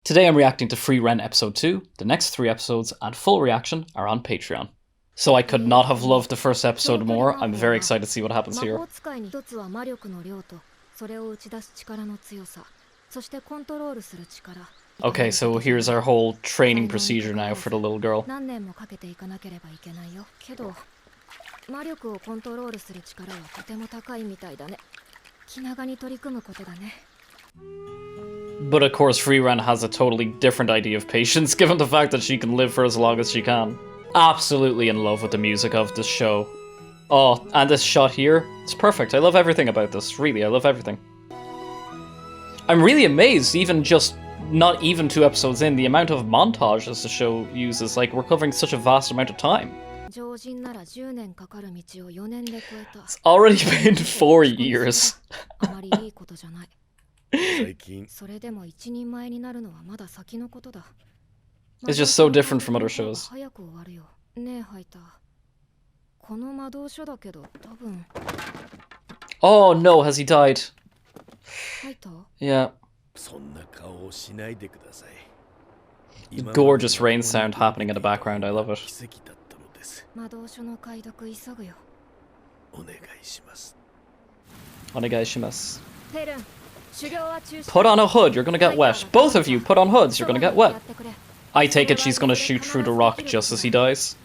Today I'm reacting to Frieren episode 2. The next 3 episodes and full reaction are on Patreon. So I could not have loved the first episode more. I'm very excited to see what happens here. Okay, so here's our whole training procedure now for the little girl. But of course, Frieren has a totally different idea of patience, given the fact that she can live for as long as she can. Absolutely in love with the music of this show. Oh, and this shot here, it's perfect. I love everything about this, really, I love everything. I'm really amazed, even just not even 2 episodes in, the amount of montages the show uses. Like, we're covering such a vast amount of time. It's already been 4 years. It's just so different from other shows. Oh no, has he died? Yeah. Gorgeous rain sound happening in the background, I love it. Onegaishimasu. Put on a hood, you're gonna get wet. Both of you, put on hoods, you're gonna get wet. I take it she's gonna shoot through the rock just as he dies.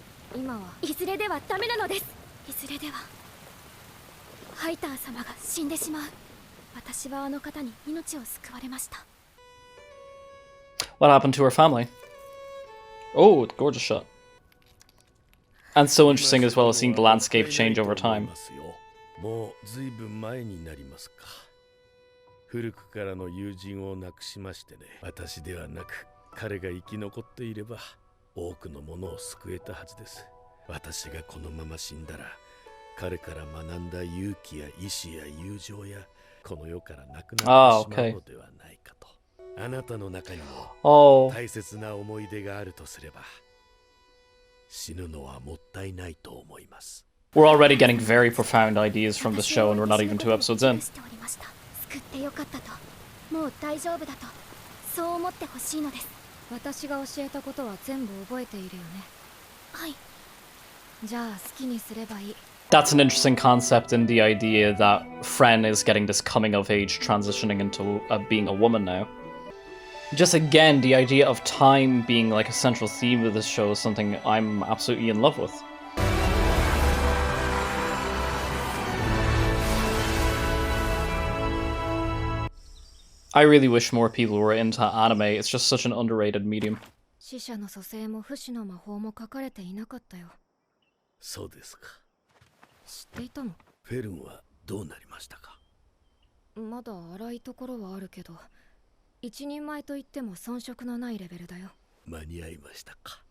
What happened to her family? Oh, gorgeous shot. And so interesting as well as seeing the landscape change over time. 古くからの友人を亡くしましてね。私ではなく彼が生き残っていれば多くのものを救えたはずです。私がこのまま死んだら彼から学んだ勇気や意志や友情やこの世からなくなってしまうのではないかと。あなたの中にも大切な思い出があるとすれば死ぬのはもったいないと思います。We're already getting very profound ideas from the show and we're not even 2 episodes in. 救ってよかったと、もう大丈夫だと、そう思ってほしいのです。私が教えたことは全部覚えているよね。はい。じゃあ好きにすればいい。That's an interesting concept in the idea that Frieren is getting this coming of age transitioning into being a woman now. Just again, the idea of time being like a central theme of this show is something I'm absolutely in love with. I really wish more people were into anime. It's just such an underrated medium. 死者の蘇生も不死の魔法も書かれていなかったよ。そうですか。知っていたの？フェルンはどうなりましたか？まだ荒いところはあるけど、一人前と言っても遜色のないレベルだよ。間に合いましたか？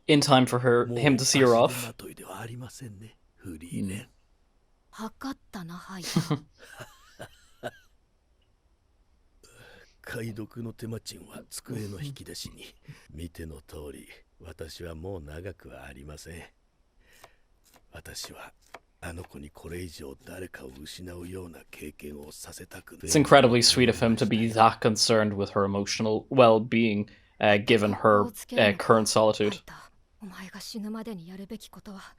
In time for him to see her off. ではありませんね、フリーレン。測ったな、はい。解読の手間賃は机の引き出しに。見ての通り、私はもう長くはありません。私はあの子にこれ以上誰かを失うような経験をさせたくない。 It's incredibly sweet of him to be that concerned with her emotional well-being, given her current solitude. お前が死ぬまでにやるべきことは、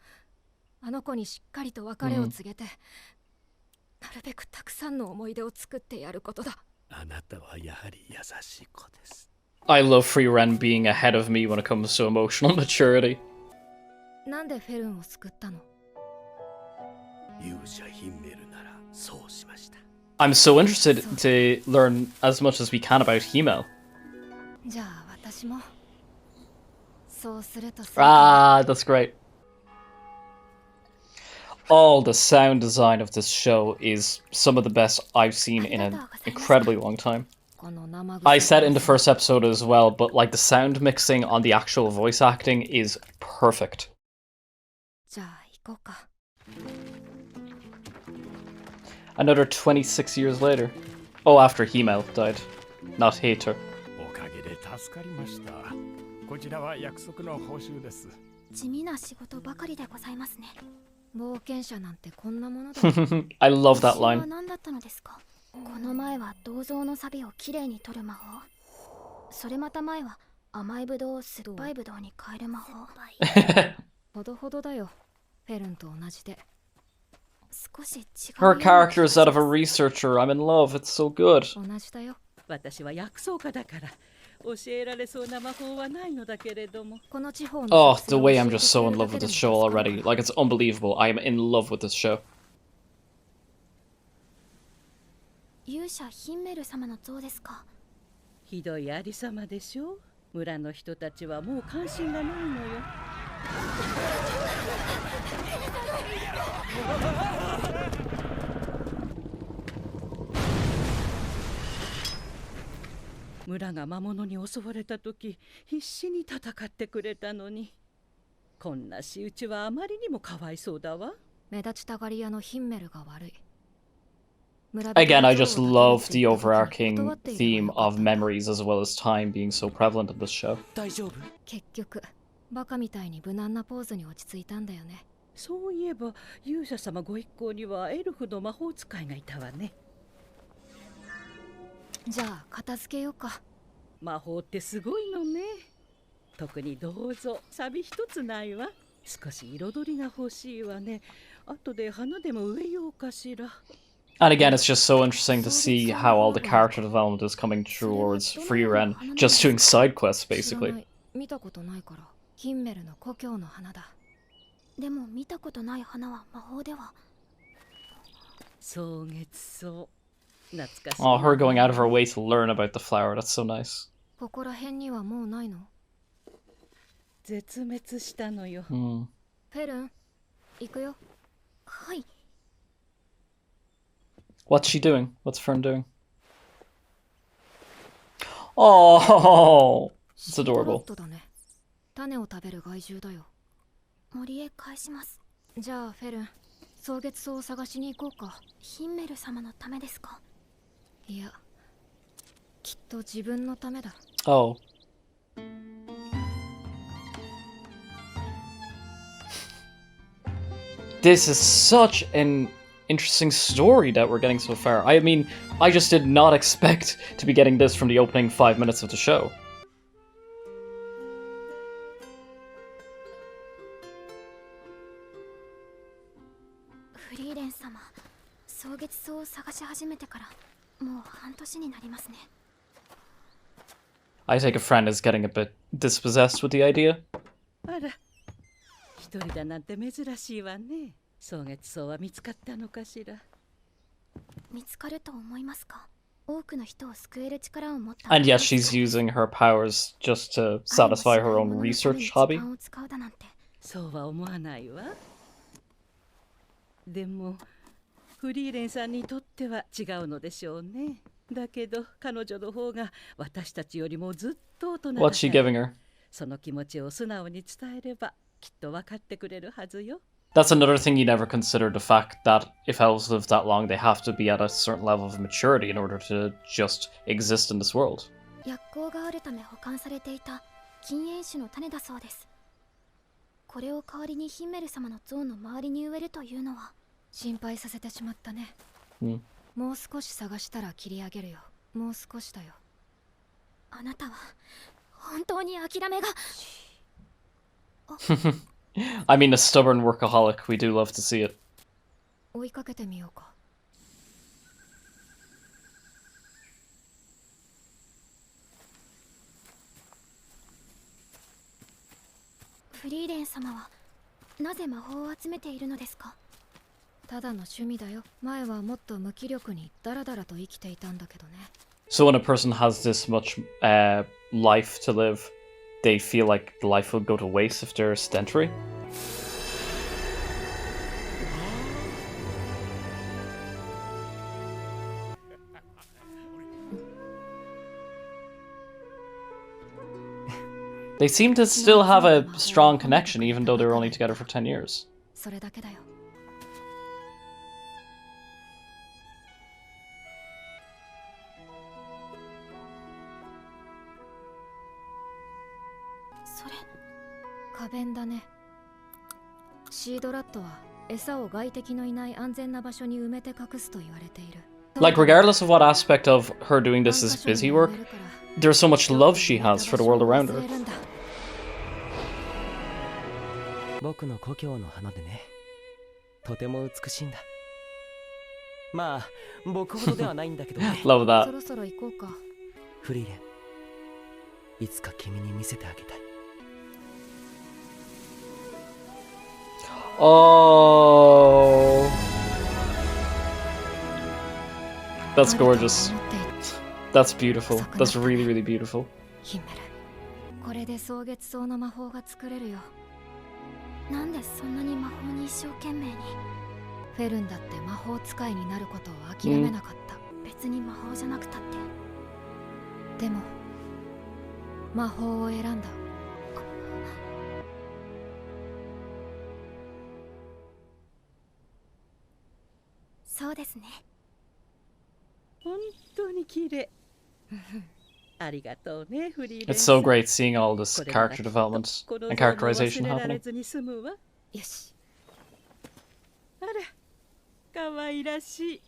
あの子にしっかりと別れを告げて、なるべくたくさんの思い出を作ってやることだ。あなたはやはり優しい子です。 I love Frieren being ahead of me when it comes to emotional maturity. なんでフェルンを救ったの？勇者ヒンメルならそうしました。 I'm so interested to learn as much as we can about Himel. じゃあ私もそうするとさ。Ah, that's great. All the sound design of this show is some of the best I've seen in an incredibly long time. I said in the first episode as well, but like the sound mixing on the actual voice acting is perfect. Another 26 years later. Oh, after Himel died. Not Hater. 地味な仕事ばかりでございますね。冒険者なんてこんなものだ。I love that line. 何だったのですか？この前は銅像の錆をきれいに取る魔法。それまた前は甘いブドウを酸っぱいブドウに変える魔法。ほどほどだよ。フェルンと同じで。少し違う。Her character is that of a researcher. I'm in love. It's so good. 同じだよ。私は薬草家だから教えられそうな魔法はないのだけれども。この地方の Oh, the way I'm just so in love with this show already. Like, it's unbelievable. I am in love with this show. 勇者ヒンメル様の像ですか。ひどいありさまでしょ。村の人たちはもう関心がないのよ。村が魔物に襲われた時必死に戦ってくれたのに、こんな仕打ちはあまりにもかわいそうだわ。目立ちたがり屋のヒンメルが悪い。 Again, I just love the overarching theme of memories as well as time being so prevalent in this show. 大丈夫？結局バカみたいに無難なポーズに落ち着いたんだよね。そういえば勇者様ご一行にはエルフの魔法使いがいたわね。じゃあ片付けようか。魔法ってすごいのね。特にどうぞサビ一つないわ。少し彩りが欲しいわね。後で花でも植えようかしら。And again, it's just so interesting to see how all the character development is coming towards Frieren, just doing side quests, basically. 見たことないからヒンメルの故郷の花だ。でも見たことない花は魔法では。草月草。懐かしい。Oh, her going out of her way to learn about the flower, that's so nice. ここら辺にはもうないの？絶滅したのよ。フェルン、行くよ。はい。What's she doing? What's Fern doing? Oh, it's adorable. 種を食べる害獣だよ。森へ返します。じゃあフェルン、草月草を探しに行こうか。ヒンメル様のためですか？いや、きっと自分のためだ。Oh. This is such an interesting story that we're getting so far. I mean, I just did not expect to be getting this from the opening 5 minutes of the show. フリーレン様、草月草を探し始めてからもう半年になりますね。I take a friend is getting a bit dispossessed with the idea. あら、一人だなんて珍しいわね。草月草は見つかったのかしら。見つかると思いますか？多くの人を救える力を持った。And yes, she's using her powers just to satisfy her own research hobby. そうは思わないわ。でもフリーレンさんにとっては違うのでしょうね。だけど彼女の方が私たちよりもずっと大人だから。What's she giving her? その気持ちを素直に伝えればきっと分かってくれるはずよ。That's another thing you never consider, the fact that if elves live that long, they have to be at a certain level of maturity in order to just exist in this world. 薬効があるため保管されていた禁煙種の種だそうです。これを代わりにヒンメル様の像の周りに植えるというのは心配させてしまったね。もう少し探したら切り上げるよ。もう少しだよ。あなたは本当に諦めが。I mean, a stubborn workaholic. We do love to see it. 追いかけてみようか。フリーレン様はなぜ魔法を集めているのですか？ただの趣味だよ。前はもっと無気力にダラダラと生きていたんだけどね。So when a person has this much life to live, they feel like the life would go to waste if they're sedentary? They seem to still have a strong connection even though they were only together for 10 years. それだけだよ。それ花弁だね。シードラットは餌を外敵のいない安全な場所に埋めて隠すと言われている。Like, regardless of what aspect of her doing this is busy work, there's so much love she has for the world around her. 僕の故郷の花でね、とても美しいんだ。まあ、僕ほどではないんだけどね。Love that. そろそろ行こうか。フリーレン、いつか君に見せてあげたい。Oh, that's gorgeous. That's beautiful. That's really, really beautiful. ヒメル、これで蒼月草の魔法が作れるよ。なんでそんなに魔法に一生懸命に。フェルンだって魔法使いになることを諦めなかった。別に魔法じゃなくたって。でも魔法を選んだ。そうですね。本当に綺麗。ありがとうね、フリーレン It's さん。 so great seeing all this これなら character きっと development この and 像も characterization 忘れられ happening. ずに済むわ。よし。あら、可愛らしい。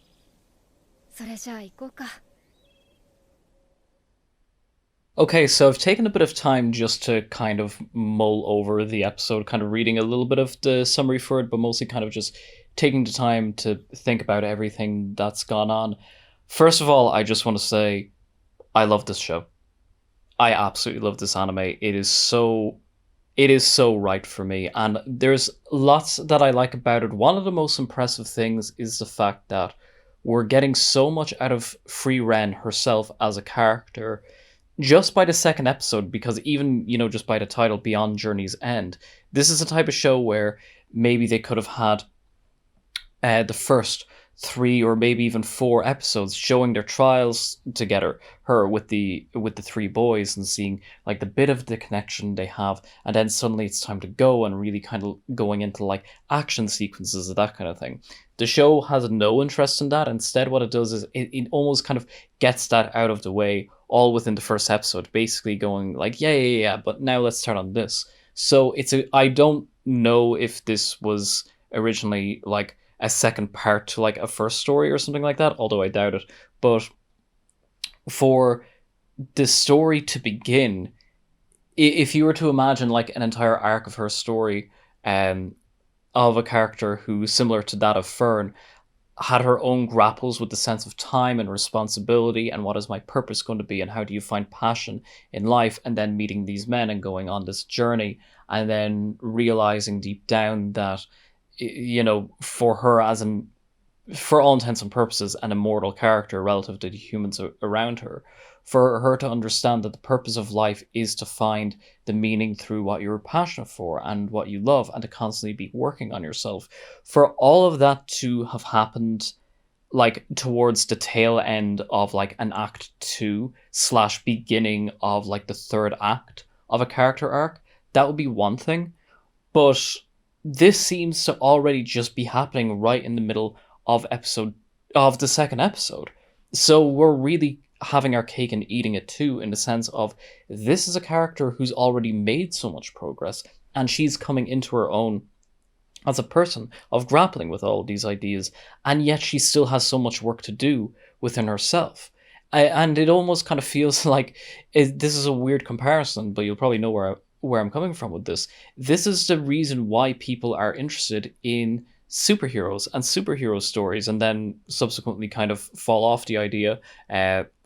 それじゃあ行こうか。Okay, so I've taken a bit of time just to kind of mull over the episode, kind of reading a little bit of the summary for it, but mostly kind of just taking the time to think about everything that's gone on. First of all, I just want to say I love this show. I absolutely love this anime. It is so right for me, and there's lots that I like about it. One of the most impressive things is the fact that we're getting so much out of Frieren herself as a character just by the second episode, because even, just by the title, Beyond Journey's End, this is a type of show where maybe they could have had the first 3 or maybe even 4 episodes showing their trials together, her with the 3 boys, and seeing like the bit of the connection they have, and then suddenly it's time to go and really kind of going into like action sequences and that kind of thing. The show has no interest in that. Instead, what it does is it almost kind of gets that out of the way all within the first episode, basically going like, yeah, but now let's start on this. So I don't know if this was originally like a second part to like a first story or something like that, although I doubt it. But for the story to begin, if you were to imagine like an entire arc of her story, of a character who, similar to that of Fern, had her own grapples with the sense of time and responsibility and what is my purpose going to be and how do you find passion in life, and then meeting these men and going on this journey and then realizing deep down that, for her for all intents and purposes, an immortal character relative to the humans around her, for her to understand that the purpose of life is to find the meaning through what you're passionate for and what you love, and to constantly be working on yourself. For all of that to have happened like towards the tail end of like an act 2 / beginning of like the 3rd act of a character arc, that would be one thing. But this seems to already just be happening right in the middle of the 2nd episode. So we're really having our cake and eating it too, in the sense of this is a character who's already made so much progress, and she's coming into her own as a person of grappling with all these ideas, and yet she still has so much work to do within herself. And it almost kind of feels like this is a weird comparison, but you'll probably know where I'm coming from with this. This is the reason why people are interested in superheroes and superhero stories, and then subsequently kind of fall off the idea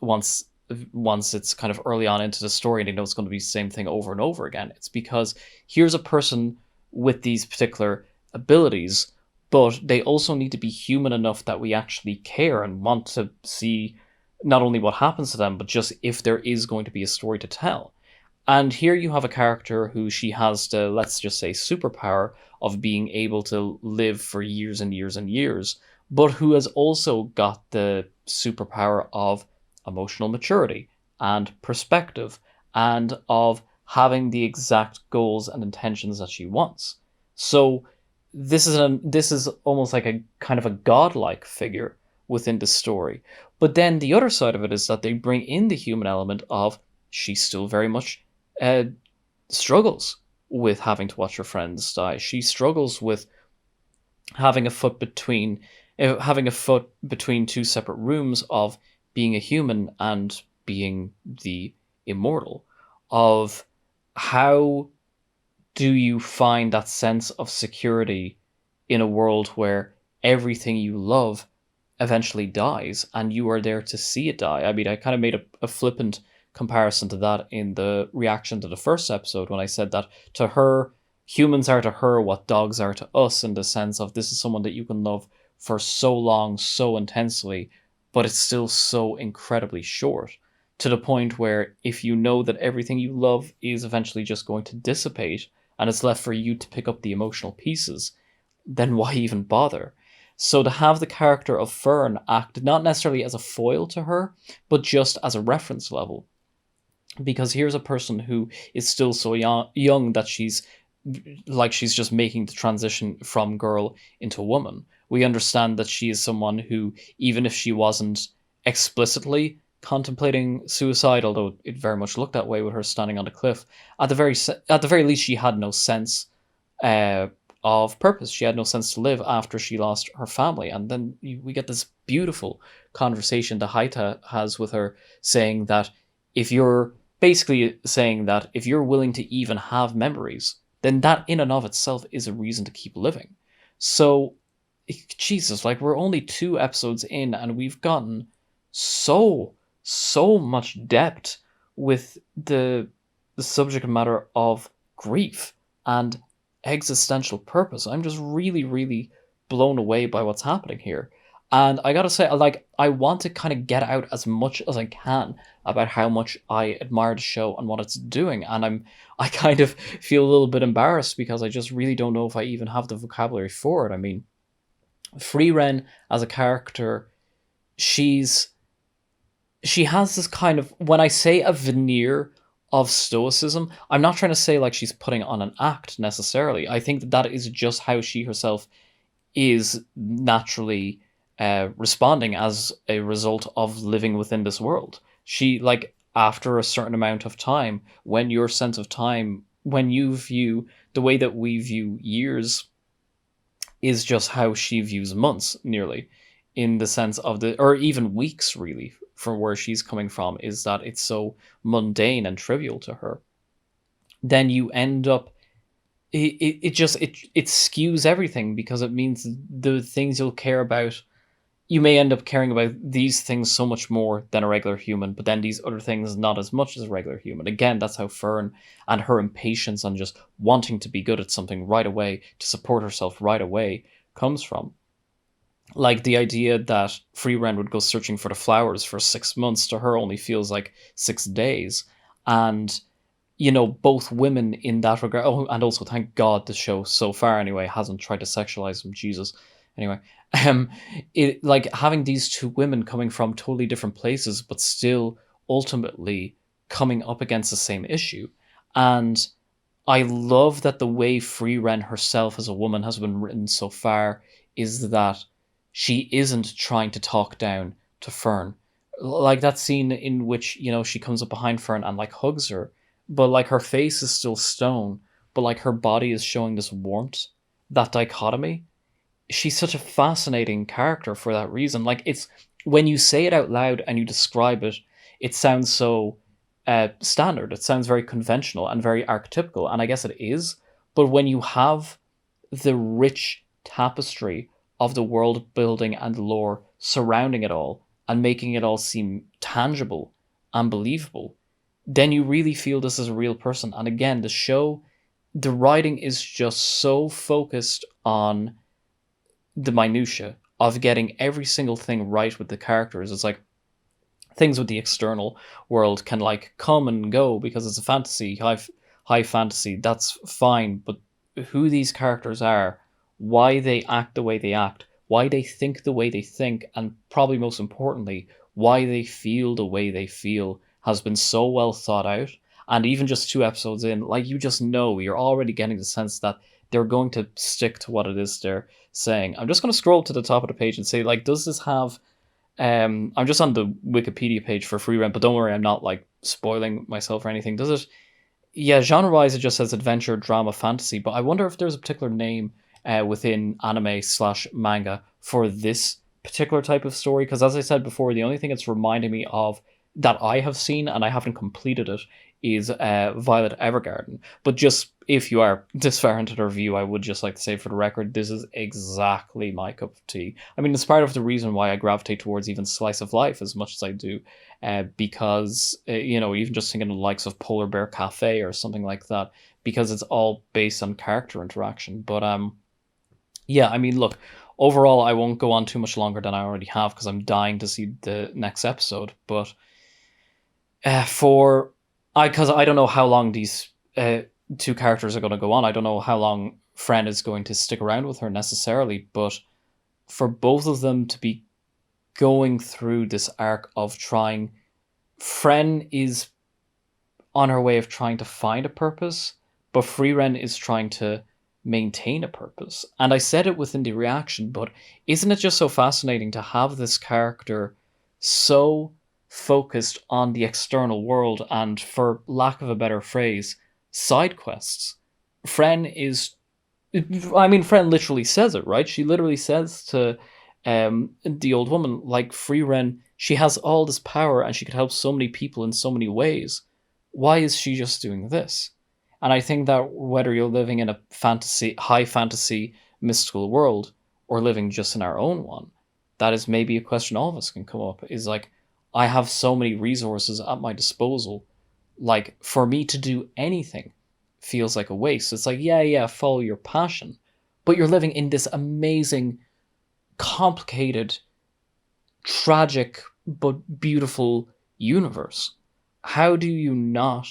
once it's kind of early on into the story and they know it's going to be the same thing over and over again. It's because here's a person with these particular abilities, but they also need to be human enough that we actually care and want to see not only what happens to them, but just if there is going to be a story to tell. And here you have a character who she has the, let's just say, superpower of being able to live for years and years and years, but who has also got the superpower of emotional maturity and perspective and of having the exact goals and intentions that she wants. So this is almost like a kind of a godlike figure within the story. But then the other side of it is that they bring in the human element of she still very much struggles with having to watch her friends die. She struggles with having a foot between having a foot between two separate rooms of being a human and being the immortal, of how do you find that sense of security in a world where everything you love eventually dies and you are there to see it die. I mean, I kind of made a flippant comparison to that in the reaction to the first episode when I said that to her, humans are to her what dogs are to us, in the sense of this is someone that you can love for so long, so intensely, but it's still so incredibly short, to the point where if you know that everything you love is eventually just going to dissipate and it's left for you to pick up the emotional pieces, then why even bother? So to have the character of Fern act not necessarily as a foil to her, but just as a reference level. Because here's a person who is still so young that she's just making the transition from girl into woman. We understand that she is someone who, even if she wasn't explicitly contemplating suicide, although it very much looked that way with her standing on the cliff, at the very least she had no sense uh, of purpose. She had no sense to live after she lost her family. And then we get this beautiful conversation that Haita has with her, saying that if you're willing to even have memories, then that in and of itself is a reason to keep living. So, Jesus, like, we're only 2 episodes in and we've gotten so much depth with the subject matter of grief and existential purpose. I'm just really, really blown away by what's happening here. And I gotta say, like, I want to kind of get out as much as I can about how much I admire the show and what it's doing. And I kind of feel a little bit embarrassed because I just really don't know if I even have the vocabulary for it. I mean, Frieren as a character, she has this kind of, when I say a veneer of stoicism, I'm not trying to say like she's putting on an act necessarily. I think that is just how she herself is naturally responding as a result of living within this world. She, like, after a certain amount of time, when your sense of time, when you view the way that we view years, is just how she views months, nearly, in the sense of or even weeks, really, from where she's coming from, is that it's so mundane and trivial to her. Then you end up, it skews everything, because it means the things you'll care about, you may end up caring about these things so much more than a regular human, but then these other things not as much as a regular human. Again, that's how Fern and her impatience and just wanting to be good at something right away, to support herself right away, comes from. Like, the idea that Frieren would go searching for the flowers for 6 months, to her only feels like 6 days. And, you know, both women in that regard. Oh, and also, thank God the show, so far anyway, hasn't tried to sexualize them. Jesus. Anyway, it, like, having these 2 women coming from totally different places, but still ultimately coming up against the same issue. And I love that the way Frieren herself as a woman has been written so far is that she isn't trying to talk down to Fern. Like that scene in which, you know, she comes up behind Fern and like hugs her, but like her face is still stone, but like her body is showing this warmth, that dichotomy. She's such a fascinating character for that reason. Like, it's, when you say it out loud and you describe it, it sounds so standard. It sounds very conventional and very archetypical, and I guess it is. But when you have the rich tapestry of the world building and lore surrounding it all and making it all seem tangible and believable, then you really feel this is a real person. And again, the show, the writing is just so focused on the minutia of getting every single thing right with the characters. It's like, things with the external world can like come and go because it's a fantasy, high fantasy, that's fine. But who these characters are, why they act the way they act, why they think the way they think, and probably most importantly, why they feel the way they feel, has been so well thought out. And even just 2 episodes in, like, you just know, you're already getting the sense that they're going to stick to what it is they're saying. I'm just going to scroll to the top of the page and say, like, does this have... I'm just on the Wikipedia page for Frieren, but don't worry, I'm not, like, spoiling myself or anything. Does it... Yeah, genre-wise, it just says adventure, drama, fantasy, but I wonder if there's a particular name within anime slash manga for this particular type of story. Because as I said before, the only thing it's reminding me of that I have seen, and I haven't completed it, is Violet Evergarden. But just if you are this far into the review, I would just like to say for the record, this is exactly my cup of tea. I mean, it's part of the reason why I gravitate towards even Slice of Life as much as I do, because, even just thinking of the likes of Polar Bear Cafe or something like that, because it's all based on character interaction. But yeah, I mean, look, overall, I won't go on too much longer than I already have because I'm dying to see the next episode. But because I don't know how long these two characters are going to go on. I don't know how long Frieren is going to stick around with her necessarily, but for both of them to be going through this arc of trying, Frieren is on her way of trying to find a purpose, but Frieren is trying to maintain a purpose. And I said it within the reaction, but isn't it just so fascinating to have this character so focused on the external world and, for lack of a better phrase, side quests? Frieren literally says it, right? She literally says to the old woman, like, Frieren, she has all this power and she could help so many people in so many ways. Why is she just doing this? And I think that whether you're living in a high fantasy, mystical world, or living just in our own one, that is maybe a question all of us can come up, is like, I have so many resources at my disposal. Like, for me to do anything feels like a waste. It's like, yeah, follow your passion. But you're living in this amazing, complicated, tragic, but beautiful universe. How do you not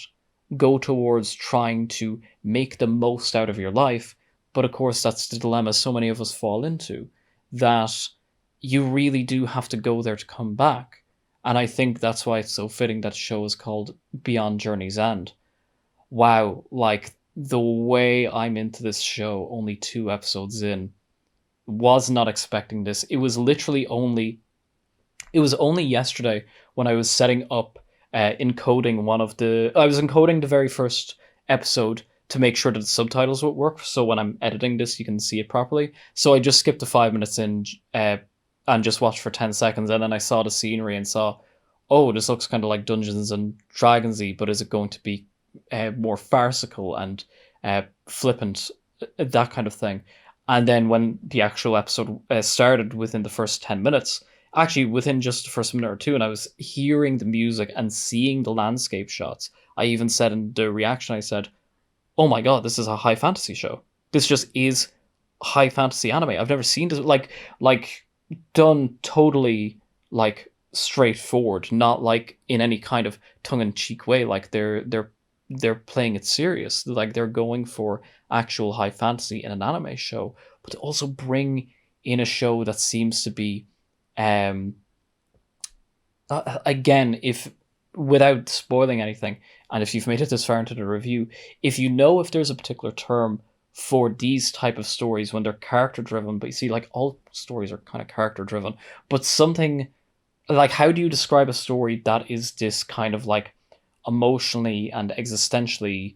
go towards trying to make the most out of your life? But of course, that's the dilemma so many of us fall into, that you really do have to go there to come back. And I think that's why it's so fitting that show is called Beyond Journey's End. Wow, like, the way I'm into this show only 2 episodes in, was not expecting this. It was only yesterday when I was setting up encoding I was encoding the very first episode to make sure that the subtitles would work, so when I'm editing this you can see it properly. So I just skipped to 5 minutes in and just watched for 10 seconds, and then I saw the scenery and saw, oh, this looks kind of like Dungeons and Dragons-y, but is it going to be more farcical and flippant, that kind of thing? And then when the actual episode started, within the first 10 minutes, actually within just the first minute or two, and I was hearing the music and seeing the landscape shots, I even said in the reaction, I said, oh my god, this is a high fantasy show. This just is high fantasy anime. I've never seen this, like done totally, like, straightforward, not like in any kind of tongue-in-cheek way. Like, they're playing it serious. Like, they're going for actual high fantasy in an anime show, but to also bring in a show that seems to be again, if without spoiling anything, and if you've made it this far into the review, if there's a particular term for these type of stories when they're character driven, but you see, like, all stories are kind of character driven, but something like, how do you describe a story that is this kind of, like, emotionally and existentially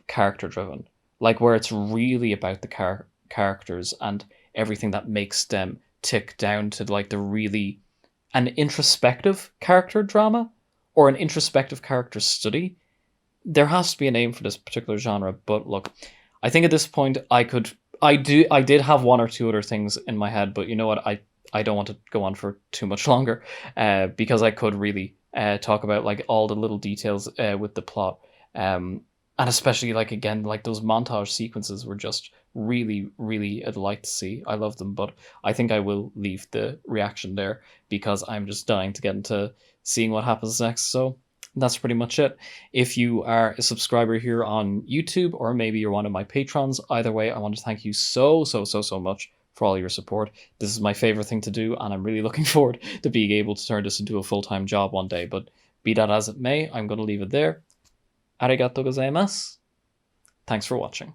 character driven, like, where it's really about the characters and everything that makes them tick, down to, like, an introspective character drama or an introspective character study? There has to be a name for this particular genre. But look, I think at this point I did have 1 or 2 other things in my head, but you know what, I don't want to go on for too much longer, because I could really talk about, like, all the little details with the plot, and especially, like, again, like, those montage sequences were just really, really a delight to see. I love them, but I think I will leave the reaction there because I'm just dying to get into seeing what happens next. So that's pretty much it. If you are a subscriber here on YouTube, or maybe you're one of my patrons, either way, I want to thank you so much for all your support. This is my favorite thing to do, and I'm really looking forward to being able to turn this into a full-time job one day. But be that as it may, I'm going to leave it there. Arigato gozaimasu. Thanks for watching.